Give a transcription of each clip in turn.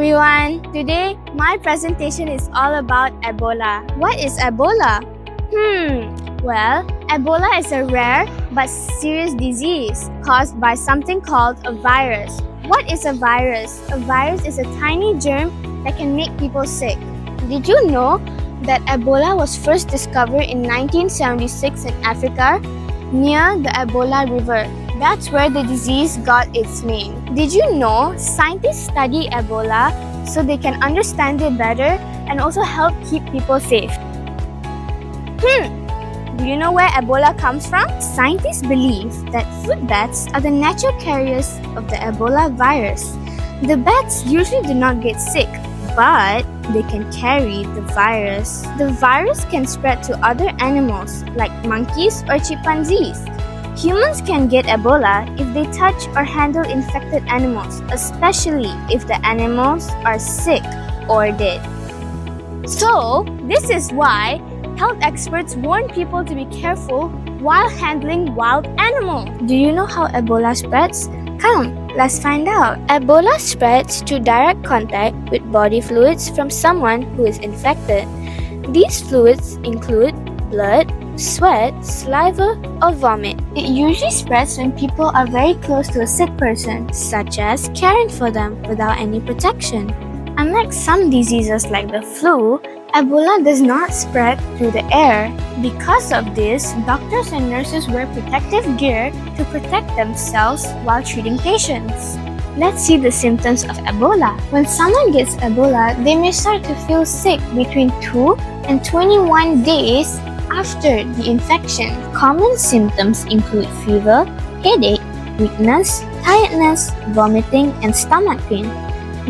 everyone! Today, my presentation is all about Ebola. What is Ebola? Well, Ebola is a rare but serious disease caused by something called a virus. What is a virus? A virus is a tiny germ that can make people sick. Did you know that Ebola was first discovered in 1976 in Africa near the Ebola River? That's where the disease got its name. Did you know scientists study Ebola so they can understand it better and also help keep people safe? Do you know where Ebola comes from? Scientists believe that fruit bats are the natural carriers of the Ebola virus. The bats usually do not get sick, but they can carry the virus. The virus can spread to other animals like monkeys or chimpanzees. Humans can get Ebola if they touch or handle infected animals, especially if the animals are sick or dead. So, this is why health experts warn people to be careful while handling wild animals. Do you know how Ebola spreads? Come, let's find out. Ebola spreads through direct contact with body fluids from someone who is infected. These fluids include blood, sweat, saliva, or vomit. It usually spreads when people are very close to a sick person, such as caring for them without any protection. Unlike some diseases like the flu, Ebola does not spread through the air. Because of this, doctors and nurses wear protective gear to protect themselves while treating patients. Let's see the symptoms of Ebola. When someone gets Ebola, they may start to feel sick between 2 and 21 days after the infection. Common symptoms include fever, headache, weakness, tiredness, vomiting, and stomach pain.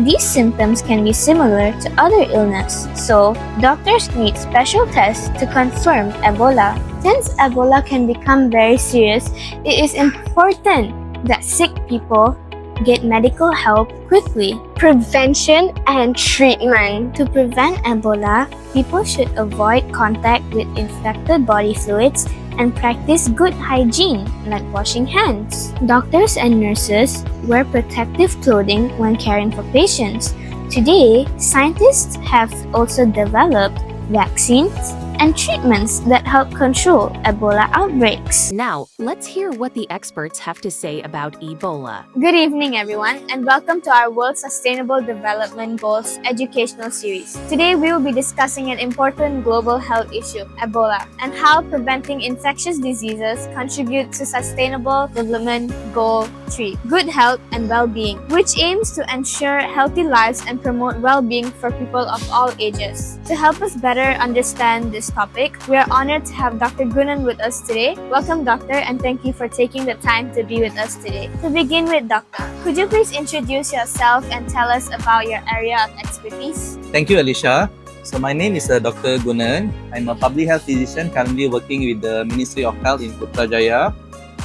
These symptoms can be similar to other illness, so doctors need special tests to confirm Ebola. Since Ebola can become very serious, it is important that sick people get medical help quickly. Prevention and treatment. To prevent Ebola, people should avoid contact with infected body fluids and practice good hygiene, like washing hands. Doctors and nurses wear protective clothing when caring for patients. Today, scientists have also developed vaccines and treatments that help control Ebola outbreaks. Now, let's hear what the experts have to say about Ebola. Good evening, everyone, and welcome to our World Sustainable Development Goals educational series. Today, we will be discussing an important global health issue, Ebola, and how preventing infectious diseases contribute to Sustainable Development Goal 3, Good Health and Well-Being, which aims to ensure healthy lives and promote well-being for people of all ages. To help us better understand this topic, we are honored to have Dr. Gunan with us today. Welcome, Doctor, and thank you for taking the time to be with us today. To begin with, Doctor, could you please introduce yourself and tell us about your area of expertise? Thank you, Alicia. So my name is Dr. Gunan. I'm a public health physician currently working with the Ministry of Health in Putrajaya.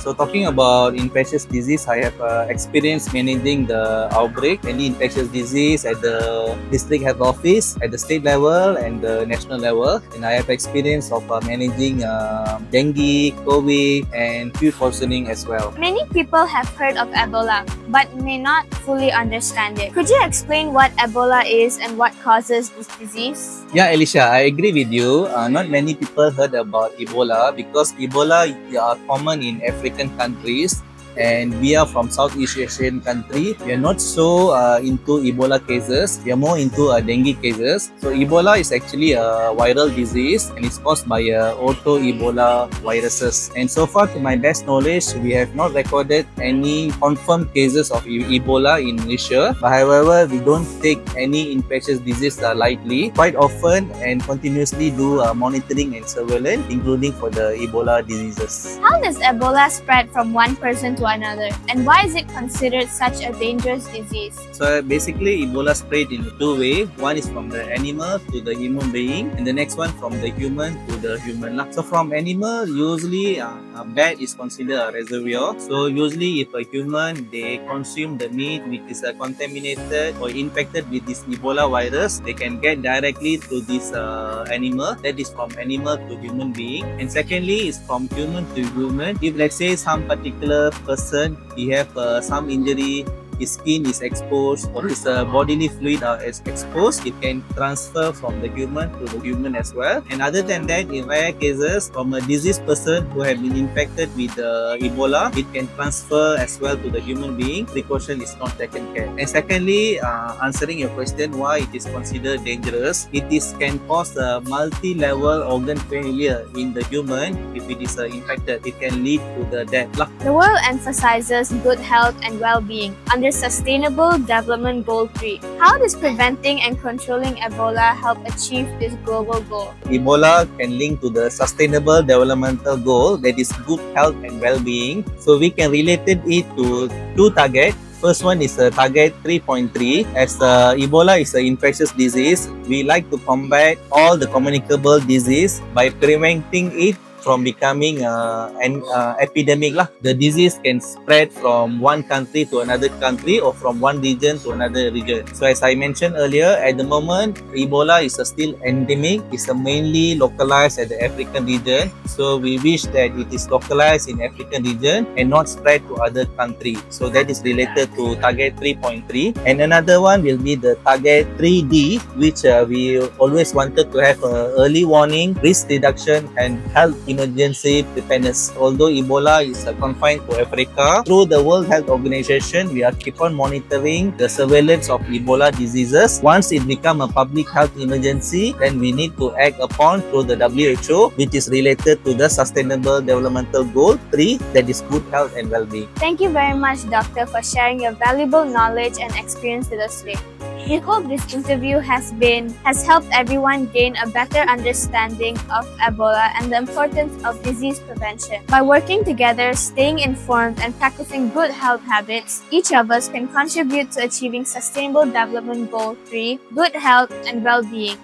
So talking about infectious disease, I have experience managing the outbreak, any infectious disease at the district health office, at the state level and the national level. And I have experience of managing dengue, COVID and food poisoning as well. Many people have heard of Ebola, but may not fully understand it. Could you explain what Ebola is and what causes this disease? Yeah, Alicia, I agree with you. Not many people heard about Ebola because Ebola are common in African countries and we are from Southeast Asian country. We are not so into Ebola cases. We are more into dengue cases. So Ebola is actually a viral disease and it's caused by auto-Ebola viruses. And so far, to my best knowledge, we have not recorded any confirmed cases of Ebola in Malaysia. But however, we don't take any infectious disease lightly. Quite often and continuously do monitoring and surveillance, including for the Ebola diseases. How does Ebola spread from one person to another, and why is it considered such a dangerous disease? So basically, Ebola spread in two ways. One is from the animal to the human being, and the next one from the human to the human. So from animal, usually a bat is considered a reservoir. So usually, if a human they consume the meat which is contaminated or infected with this Ebola virus, they can get directly to this animal. That is from animal to human being. And secondly, is from human to human. If let's say some particular person he have some injury his skin is exposed or his bodily fluid is exposed, it can transfer from the human to the human as well. And other than that, in rare cases, from a diseased person who have been infected with Ebola, it can transfer as well to the human being. Precaution is not taken care. And secondly, answering your question why it is considered dangerous, it is can cause a multi-level organ failure in the human if it is infected. It can lead to the death. The world emphasizes good health and well-being under Sustainable Development Goal 3. How does preventing and controlling Ebola help achieve this global goal? Ebola can link to the Sustainable Developmental Goal, that is good health and well-being. So we can relate it to two targets. First one is target 3.3. As Ebola is an infectious disease, we like to combat all the communicable disease by preventing it from becoming an epidemic lah. The disease can spread from one country to another country or from one region to another region. So as I mentioned earlier, at the moment, Ebola is still endemic. It's mainly localized at the African region. So we wish that it is localized in African region and not spread to other countries. So that is related to target 3.3. And another one will be the target 3D, which we always wanted to have early warning, risk reduction, and health emergency preparedness. Although Ebola is confined to Africa, through the World Health Organization, we are keep on monitoring the surveillance of Ebola diseases. Once it become a public health emergency, then we need to act upon through the WHO, which is related to the Sustainable Developmental Goal 3, that is good health and well-being. Thank you very much, Doctor, for sharing your valuable knowledge and experience with us today. We hope this interview has helped everyone gain a better understanding of Ebola and the importance of disease prevention. By working together, staying informed, and practicing good health habits, each of us can contribute to achieving Sustainable Development Goal 3, good health and well-being.